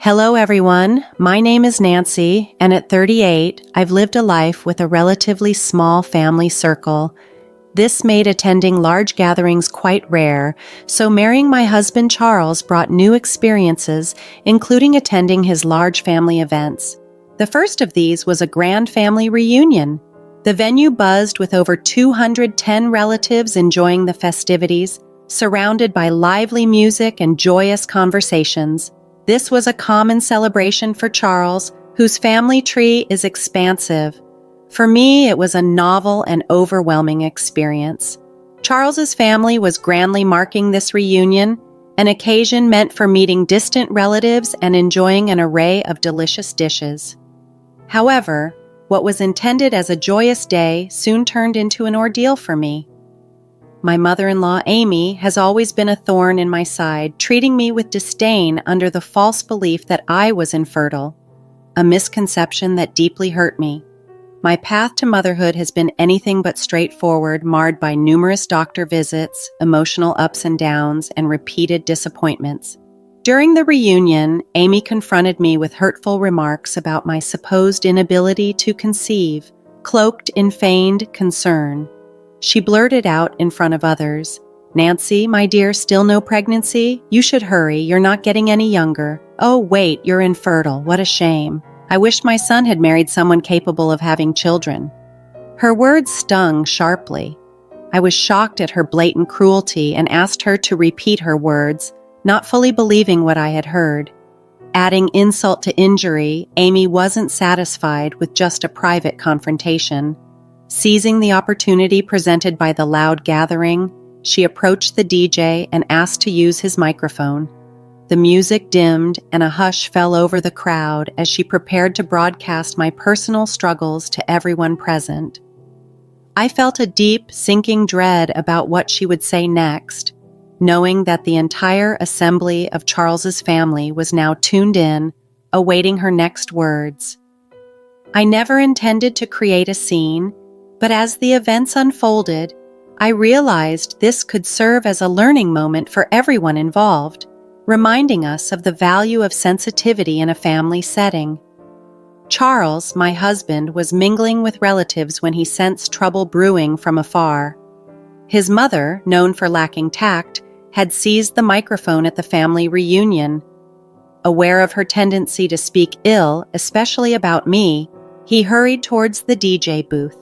Hello, everyone. My name is Nancy, and at 38, I've lived a life with a relatively small family circle. This made attending large gatherings quite rare, so marrying my husband Charles brought new experiences, including attending his large family events. The first of these was a grand family reunion. The venue buzzed with over 210 relatives enjoying the festivities, surrounded by lively music and joyous conversations. This was a common celebration for Charles, whose family tree is expansive. For me, it was a novel and overwhelming experience. Charles's family was grandly marking this reunion, an occasion meant for meeting distant relatives and enjoying an array of delicious dishes. However, what was intended as a joyous day soon turned into an ordeal for me. My mother-in-law, Amy, has always been a thorn in my side, treating me with disdain under the false belief that I was infertile, a misconception that deeply hurt me. My path to motherhood has been anything but straightforward, marred by numerous doctor visits, emotional ups and downs, and repeated disappointments. During the reunion, Amy confronted me with hurtful remarks about my supposed inability to conceive, cloaked in feigned concern. She blurted out in front of others, "Nancy, my dear, still no pregnancy? You should hurry, you're not getting any younger. Oh, wait, you're infertile, what a shame. I wish my son had married someone capable of having children." Her words stung sharply. I was shocked at her blatant cruelty and asked her to repeat her words, not fully believing what I had heard. Adding insult to injury, Amy wasn't satisfied with just a private confrontation. Seizing the opportunity presented by the loud gathering, she approached the DJ and asked to use his microphone. The music dimmed and a hush fell over the crowd as she prepared to broadcast my personal struggles to everyone present. I felt a deep, sinking dread about what she would say next, knowing that the entire assembly of Charles's family was now tuned in, awaiting her next words. I never intended to create a scene, but as the events unfolded, I realized this could serve as a learning moment for everyone involved, reminding us of the value of sensitivity in a family setting. Charles, my husband, was mingling with relatives when he sensed trouble brewing from afar. His mother, known for lacking tact, had seized the microphone at the family reunion. Aware of her tendency to speak ill, especially about me, he hurried towards the DJ booth.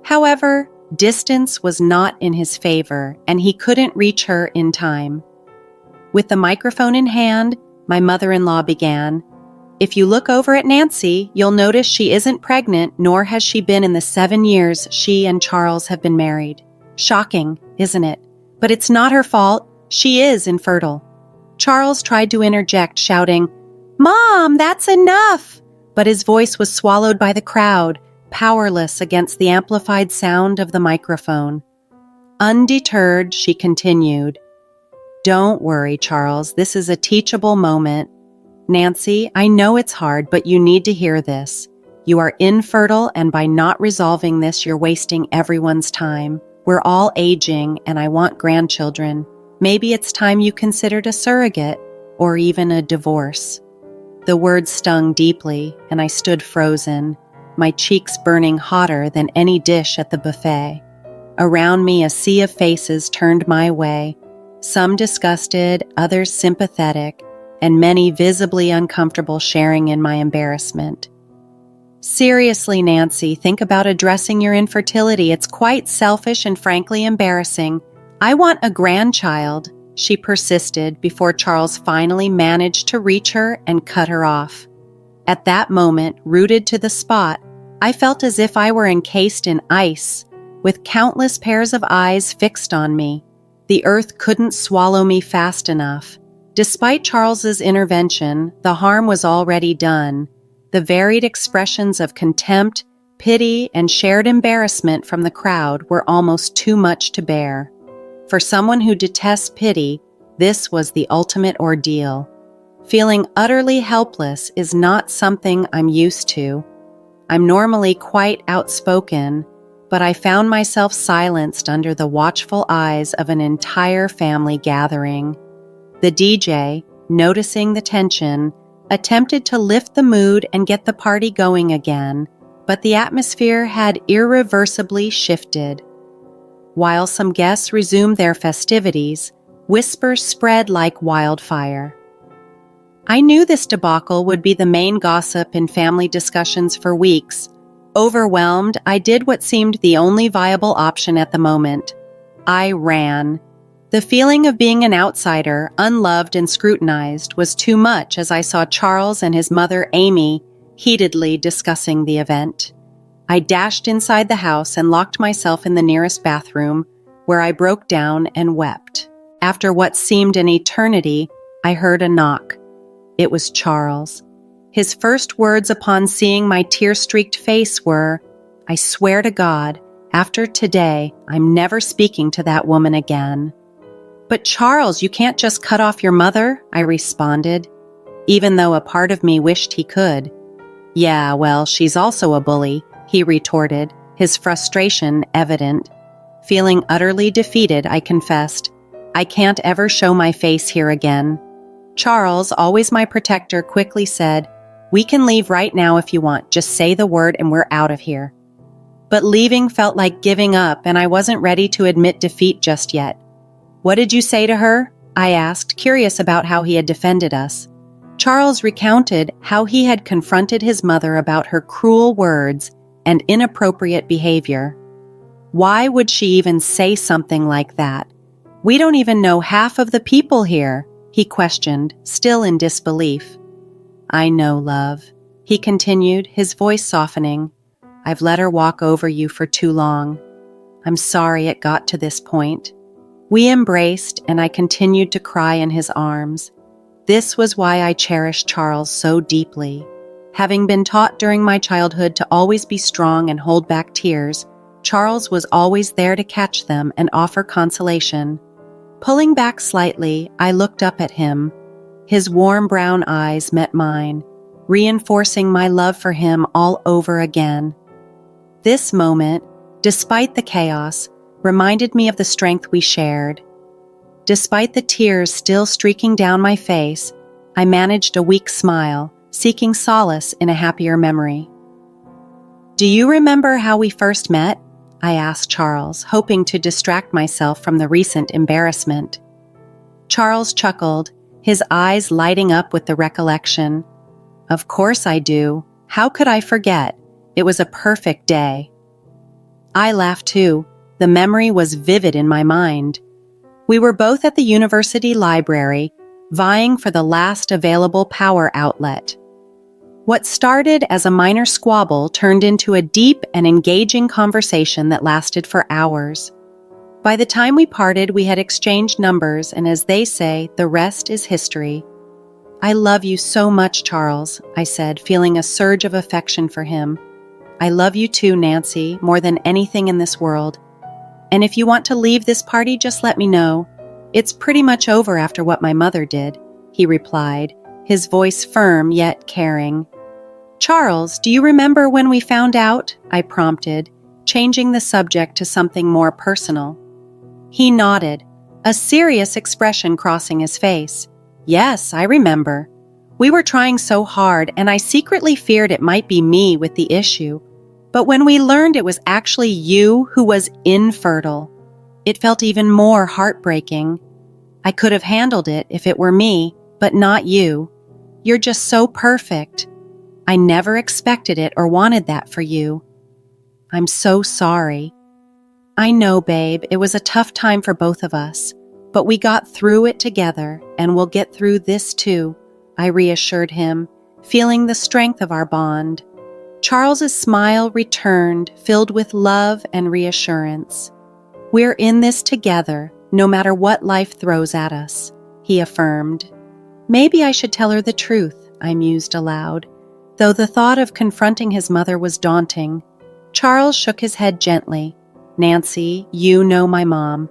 However, distance was not in his favor, and he couldn't reach her in time. With the microphone in hand, my mother-in-law began, "If you look over at Nancy, you'll notice she isn't pregnant, nor has she been in the 7 years she and Charles have been married. Shocking, isn't it? But it's not her fault. She is infertile." Charles tried to interject, shouting, "Mom, that's enough!" But his voice was swallowed by the crowd, powerless against the amplified sound of the microphone. Undeterred, she continued, "Don't worry, Charles, this is a teachable moment. Nancy, I know it's hard, but you need to hear this. You are infertile, and by not resolving this, you're wasting everyone's time. We're all aging, and I want grandchildren. Maybe it's time you considered a surrogate, or even a divorce." The words stung deeply, and I stood frozen, my cheeks burning hotter than any dish at the buffet. Around me, a sea of faces turned my way, some disgusted, others sympathetic, and many visibly uncomfortable sharing in my embarrassment. "Seriously, Nancy, think about addressing your infertility. It's quite selfish and frankly embarrassing. I want a grandchild," she persisted before Charles finally managed to reach her and cut her off. At that moment, rooted to the spot, I felt as if I were encased in ice, with countless pairs of eyes fixed on me. The earth couldn't swallow me fast enough. Despite Charles's intervention, the harm was already done. The varied expressions of contempt, pity, and shared embarrassment from the crowd were almost too much to bear. For someone who detests pity, this was the ultimate ordeal. Feeling utterly helpless is not something I'm used to. I'm normally quite outspoken, but I found myself silenced under the watchful eyes of an entire family gathering. The DJ, noticing the tension, attempted to lift the mood and get the party going again, but the atmosphere had irreversibly shifted. While some guests resumed their festivities, whispers spread like wildfire. I knew this debacle would be the main gossip in family discussions for weeks. Overwhelmed, I did what seemed the only viable option at the moment. I ran. The feeling of being an outsider, unloved and scrutinized, was too much as I saw Charles and his mother, Amy, heatedly discussing the event. I dashed inside the house and locked myself in the nearest bathroom, where I broke down and wept. After what seemed an eternity, I heard a knock. It was Charles. His first words upon seeing my tear-streaked face were, "I swear to God, after today, I'm never speaking to that woman again." "But Charles, you can't just cut off your mother," I responded, even though a part of me wished he could. "Yeah, well, she's also a bully," he retorted, his frustration evident. Feeling utterly defeated, I confessed, "I can't ever show my face here again." Charles, always my protector, quickly said, "We can leave right now if you want. Just say the word and we're out of here." But leaving felt like giving up, and I wasn't ready to admit defeat just yet. "What did you say to her?" I asked, curious about how he had defended us. Charles recounted how he had confronted his mother about her cruel words and inappropriate behavior. "Why would she even say something like that? We don't even know half of the people here," he questioned, still in disbelief. "I know, love," he continued, his voice softening. "I've let her walk over you for too long. I'm sorry it got to this point." We embraced, and I continued to cry in his arms. This was why I cherished Charles so deeply. Having been taught during my childhood to always be strong and hold back tears, Charles was always there to catch them and offer consolation. Pulling back slightly, I looked up at him. His warm brown eyes met mine, reinforcing my love for him all over again. This moment, despite the chaos, reminded me of the strength we shared. Despite the tears still streaking down my face, I managed a weak smile, seeking solace in a happier memory. "Do you remember how we first met?" I asked Charles, hoping to distract myself from the recent embarrassment. Charles chuckled, his eyes lighting up with the recollection. "Of course I do. How could I forget? It was a perfect day." I laughed too. The memory was vivid in my mind. We were both at the university library, vying for the last available power outlet. What started as a minor squabble turned into a deep and engaging conversation that lasted for hours. By the time we parted, we had exchanged numbers, and as they say, the rest is history. "I love you so much, Charles," I said, feeling a surge of affection for him. "I love you too, Nancy, more than anything in this world. And if you want to leave this party, just let me know. It's pretty much over after what my mother did," he replied, his voice firm yet caring. "Charles, do you remember when we found out?" I prompted, changing the subject to something more personal. He nodded, a serious expression crossing his face. "Yes, I remember. We were trying so hard, and I secretly feared it might be me with the issue. But when we learned it was actually you who was infertile, it felt even more heartbreaking. I could have handled it if it were me, but not you. You're just so perfect. I never expected it or wanted that for you. I'm so sorry." "I know, babe, it was a tough time for both of us, but we got through it together, and we'll get through this too," I reassured him, feeling the strength of our bond. Charles's smile returned, filled with love and reassurance. "We're in this together, no matter what life throws at us," he affirmed. Maybe I should tell her the truth, I mused aloud, though the thought of confronting his mother was daunting. Charles shook his head gently. "Nancy, you know my mom.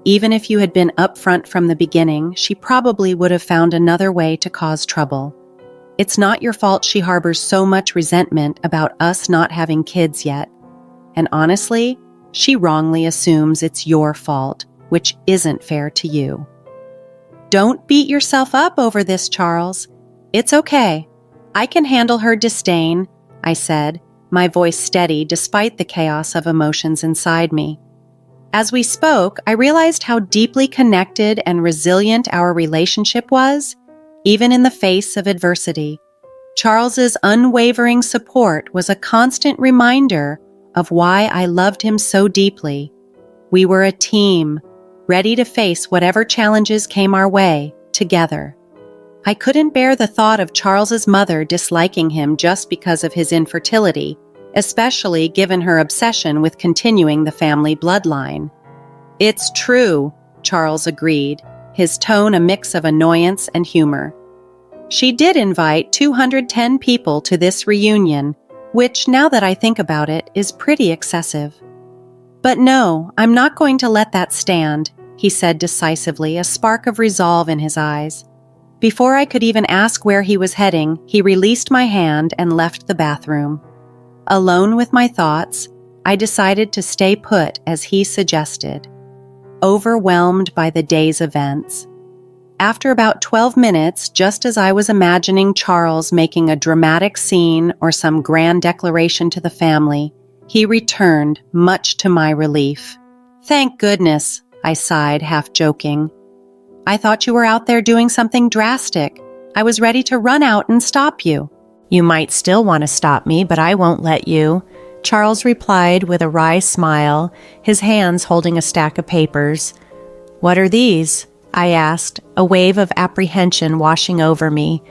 Even if you had been upfront from the beginning, she probably would have found another way to cause trouble. It's not your fault she harbors so much resentment about us not having kids yet. And honestly, she wrongly assumes it's your fault, which isn't fair to you." "Don't beat yourself up over this, Charles. "It's okay. I can handle her disdain," I said, my voice steady despite the chaos of emotions inside me. As we spoke, I realized how deeply connected and resilient our relationship was, even in the face of adversity. Charles's unwavering support was a constant reminder of why I loved him so deeply. We were a team, ready to face whatever challenges came our way, together. I couldn't bear the thought of Charles's mother disliking him just because of his infertility, especially given her obsession with continuing the family bloodline. "It's true," Charles agreed, his tone a mix of annoyance and humor. "She did invite 210 people to this reunion, which, now that I think about it, is pretty excessive. But no, I'm not going to let that stand," he said decisively, a spark of resolve in his eyes. Before I could even ask where he was heading, he released my hand and left the bathroom. Alone with my thoughts, I decided to stay put as he suggested, overwhelmed by the day's events. After about 12 minutes, just as I was imagining Charles making a dramatic scene or some grand declaration to the family, he returned, much to my relief. "Thank goodness," I sighed, half joking. "I thought you were out there doing something drastic. I was ready to run out and stop you." "You might still want to stop me, but I won't let you," Charles replied with a wry smile, his hands holding a stack of papers. "What are these?" I asked, a wave of apprehension washing over me.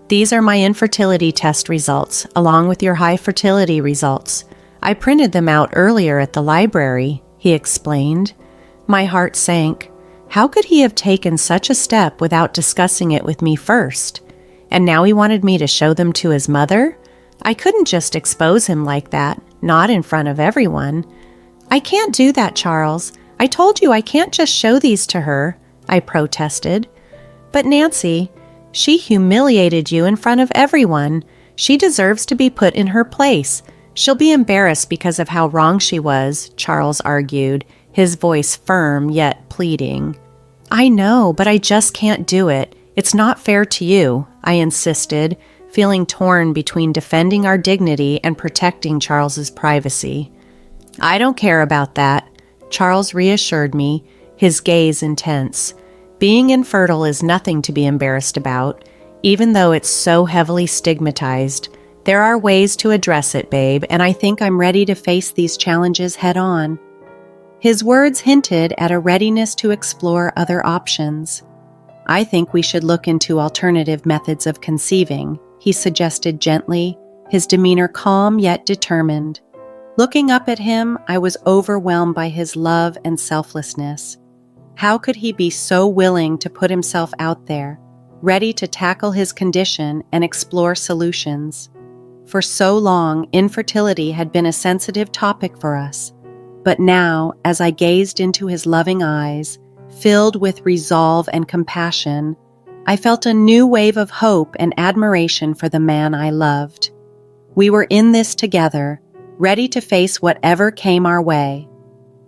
"These are my infertility test results, along with your high fertility results. I printed them out earlier at the library," he explained. My heart sank. How could he have taken such a step without discussing it with me first? And now he wanted me to show them to his mother? I couldn't just expose him like that, not in front of everyone. "I can't do that, Charles. I told you I can't just show these to her," I protested. "But Nancy, she humiliated you in front of everyone. She deserves to be put in her place. She'll be embarrassed because of how wrong she was," Charles argued, his voice firm yet pleading. "I know, but I just can't do it. It's not fair to you," I insisted, feeling torn between defending our dignity and protecting Charles's privacy. "I don't care about that," Charles reassured me, his gaze intense. "Being infertile is nothing to be embarrassed about, even though it's so heavily stigmatized. There are ways to address it, babe, and I think I'm ready to face these challenges head on." His words hinted at a readiness to explore other options. "I think we should look into alternative methods of conceiving," he suggested gently, his demeanor calm yet determined. Looking up at him, I was overwhelmed by his love and selflessness. How could he be so willing to put himself out there, ready to tackle his condition and explore solutions? For so long, infertility had been a sensitive topic for us. But now, as I gazed into his loving eyes, filled with resolve and compassion, I felt a new wave of hope and admiration for the man I loved. We were in this together, ready to face whatever came our way.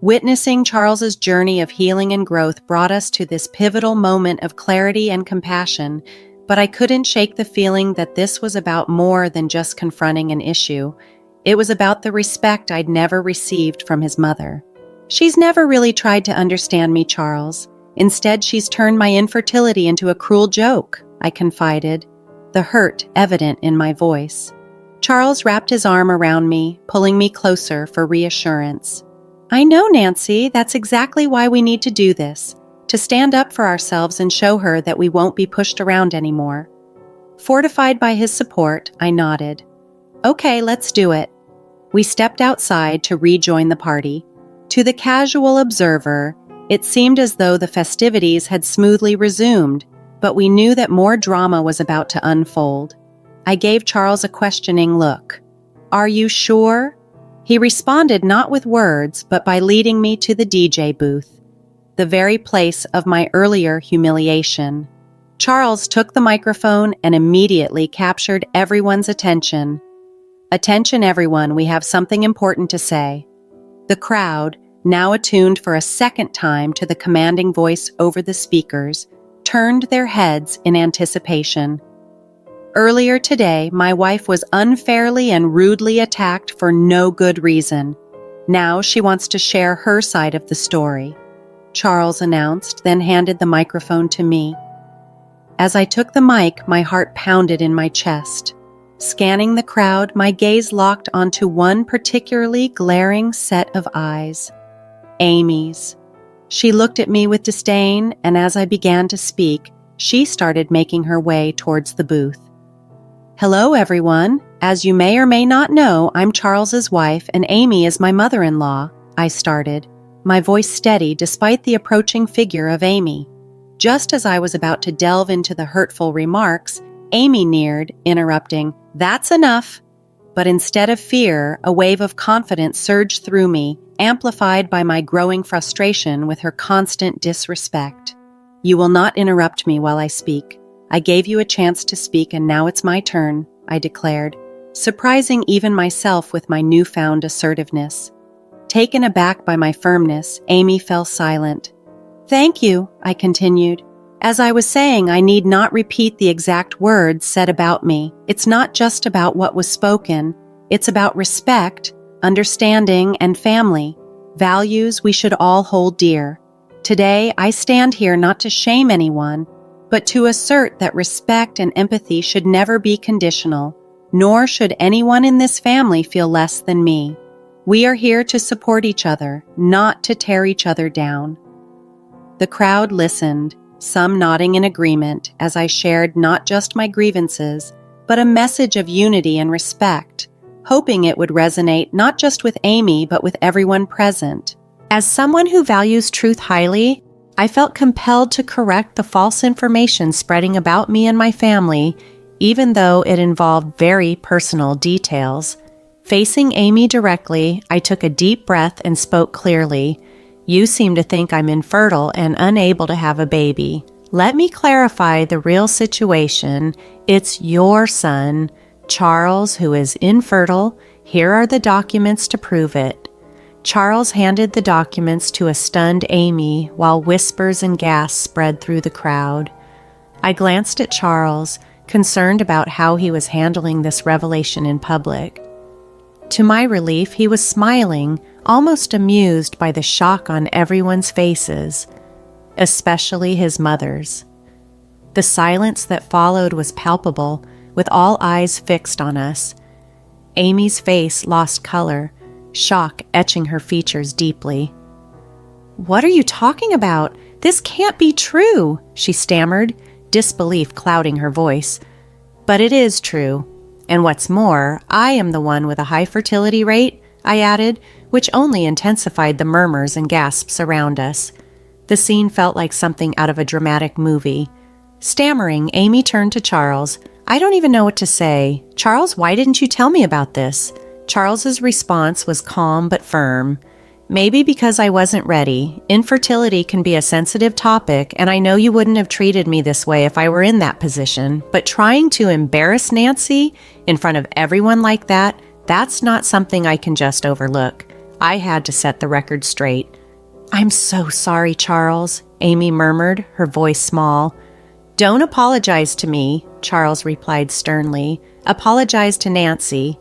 Witnessing Charles's journey of healing and growth brought us to this pivotal moment of clarity and compassion, but I couldn't shake the feeling that this was about more than just confronting an issue. It was about the respect I'd never received from his mother. "She's never really tried to understand me, Charles. Instead, she's turned my infertility into a cruel joke," I confided, the hurt evident in my voice. Charles wrapped his arm around me, pulling me closer for reassurance. "I know, Nancy, that's exactly why we need to do this, to stand up for ourselves and show her that we won't be pushed around anymore." Fortified by his support, I nodded. "Okay, let's do it." We stepped outside to rejoin the party. To the casual observer, it seemed as though the festivities had smoothly resumed, but we knew that more drama was about to unfold. I gave Charles a questioning look. "Are you sure?" He responded not with words, but by leading me to the DJ booth, the very place of my earlier humiliation. Charles took the microphone and immediately captured everyone's attention. "Attention, everyone, we have something important to say." The crowd, now attuned for a second time to the commanding voice over the speakers, turned their heads in anticipation. earlier today, my wife was unfairly and rudely attacked for no good reason. Now she wants to share her side of the story," Charles announced, then handed the microphone to me. As I took the mic, my heart pounded in my chest. Scanning the crowd, my gaze locked onto one particularly glaring set of eyes. Amy's. She looked at me with disdain, and as I began to speak, she started making her way towards the booth. "Hello, everyone. As you may or may not know, I'm Charles's wife, and Amy is my mother-in-law," I started, my voice steady despite the approaching figure of Amy. Just as I was about to delve into the hurtful remarks, Amy neared, interrupting, "That's enough." But instead of fear, a wave of confidence surged through me, amplified by my growing frustration with her constant disrespect. "You will not interrupt me while I speak. I gave you a chance to speak and now it's my turn," I declared, surprising even myself with my newfound assertiveness. Taken aback by my firmness, Amy fell silent. "Thank you," I continued. "As I was saying, I need not repeat the exact words said about me. It's not just about what was spoken. It's about respect, understanding, and family, values we should all hold dear. Today, I stand here not to shame anyone, but to assert that respect and empathy should never be conditional, nor should anyone in this family feel less than me. We are here to support each other, not to tear each other down." The crowd listened, some nodding in agreement as I shared not just my grievances, but a message of unity and respect, hoping it would resonate not just with Amy, but with everyone present. As someone who values truth highly, I felt compelled to correct the false information spreading about me and my family, even though it involved very personal details. Facing Amy directly, I took a deep breath and spoke clearly. "You seem to think I'm infertile and unable to have a baby. Let me clarify the real situation. It's your son, Charles, who is infertile. Here are the documents to prove it." Charles handed the documents to a stunned Amy while whispers and gasps spread through the crowd. I glanced at Charles, concerned about how he was handling this revelation in public. To my relief, he was smiling, almost amused by the shock on everyone's faces, especially his mother's. The silence that followed was palpable, with all eyes fixed on us. Amy's face lost color, shock etching her features deeply. "What are you talking about? This can't be true," she stammered, disbelief clouding her voice. "But it is true. And what's more, I am the one with a high fertility rate," I added, which only intensified the murmurs and gasps around us. The scene felt like something out of a dramatic movie. Stammering, Amy turned to Charles. "I don't even know what to say. Charles, why didn't you tell me about this?" Charles's response was calm but firm. "Maybe because I wasn't ready. Infertility can be a sensitive topic, and I know you wouldn't have treated me this way if I were in that position, but trying to embarrass Nancy in front of everyone like that, that's not something I can just overlook. I had to set the record straight." "I'm so sorry, Charles," Amy murmured, her voice small. "Don't apologize to me," Charles replied sternly. "Apologize to Nancy."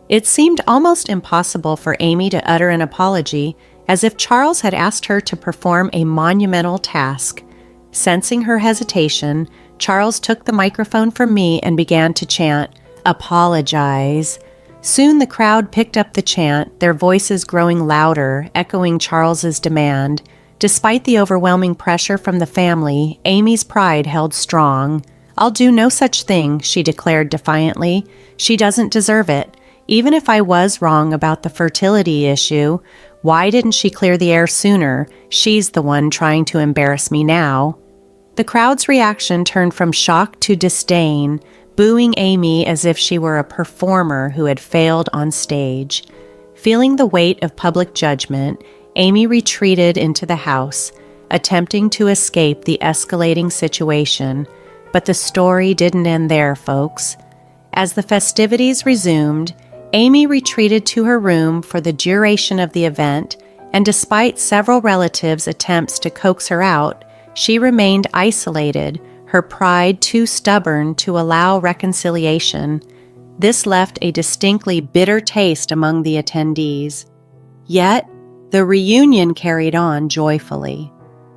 It seemed almost impossible for Amy to utter an apology, as if Charles had asked her to perform a monumental task. Sensing her hesitation, Charles took the microphone from me and began to chant, "Apologize." Soon the crowd picked up the chant, their voices growing louder, echoing Charles's demand. Despite the overwhelming pressure from the family, Amy's pride held strong. "I'll do no such thing," she declared defiantly. "She doesn't deserve it. Even if I was wrong about the fertility issue, why didn't she clear the air sooner? She's the one trying to embarrass me now." The crowd's reaction turned from shock to disdain, booing Amy as if she were a performer who had failed on stage. Feeling the weight of public judgment, Amy retreated into the house, attempting to escape the escalating situation. But the story didn't end there, folks. As the festivities resumed, Amy retreated to her room for the duration of the event, and despite several relatives' attempts to coax her out, she remained isolated, her pride too stubborn to allow reconciliation. This left a distinctly bitter taste among the attendees. Yet, the reunion carried on joyfully.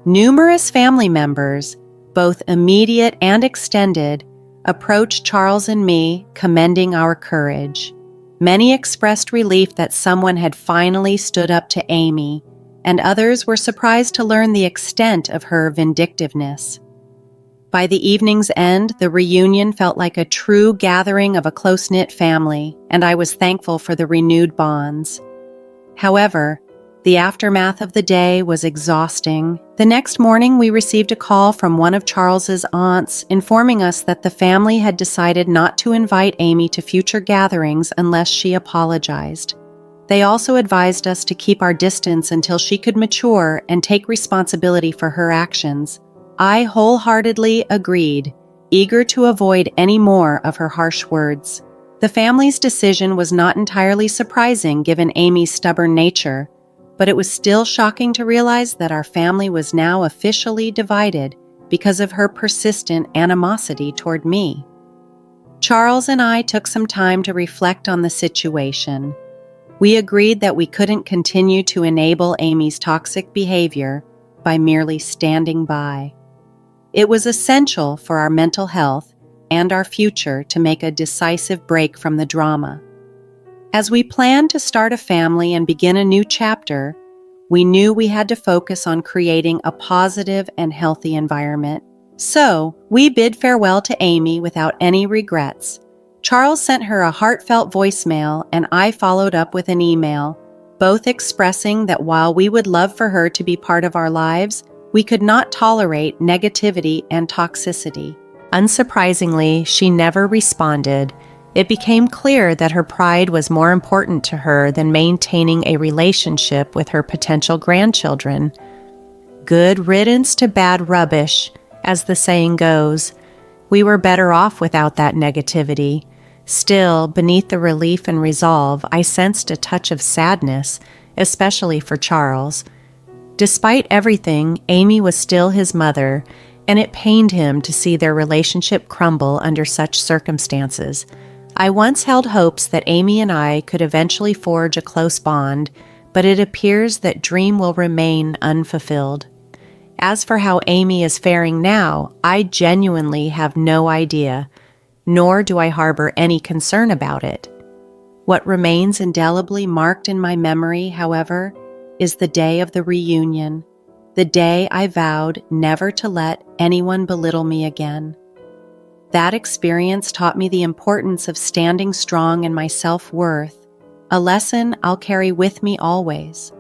Numerous family members, both immediate and extended, approached Charles and me, commending our courage. Many expressed relief that someone had finally stood up to Amy, and others were surprised to learn the extent of her vindictiveness. By the evening's end, the reunion felt like a true gathering of a close-knit family, and I was thankful for the renewed bonds. However, the aftermath of the day was exhausting. The next morning, we received a call from one of Charles's aunts informing us that the family had decided not to invite Amy to future gatherings unless she apologized. They also advised us to keep our distance until she could mature and take responsibility for her actions. I wholeheartedly agreed, eager to avoid any more of her harsh words. The family's decision was not entirely surprising given Amy's stubborn nature, but it was still shocking to realize that our family was now officially divided because of her persistent animosity toward me. Charles and I took some time to reflect on the situation. We agreed that we couldn't continue to enable Amy's toxic behavior by merely standing by. It was essential for our mental health and our future to make a decisive break from the drama. As we planned to start a family and begin a new chapter, we knew we had to focus on creating a positive and healthy environment. So, we bid farewell to Amy without any regrets. Charles sent her a heartfelt voicemail, and I followed up with an email, both expressing that while we would love for her to be part of our lives, we could not tolerate negativity and toxicity. Unsurprisingly, she never responded. It became clear that her pride was more important to her than maintaining a relationship with her potential grandchildren. Good riddance to bad rubbish, as the saying goes. We were better off without that negativity. Still, beneath the relief and resolve, I sensed a touch of sadness, especially for Charles. Despite everything, Amy was still his mother, and it pained him to see their relationship crumble under such circumstances. I once held hopes that Amy and I could eventually forge a close bond, but it appears that dream will remain unfulfilled. As for how Amy is faring now, I genuinely have no idea, nor do I harbor any concern about it. What remains indelibly marked in my memory, however, is the day of the reunion, the day I vowed never to let anyone belittle me again. That experience taught me the importance of standing strong in my self-worth, a lesson I'll carry with me always.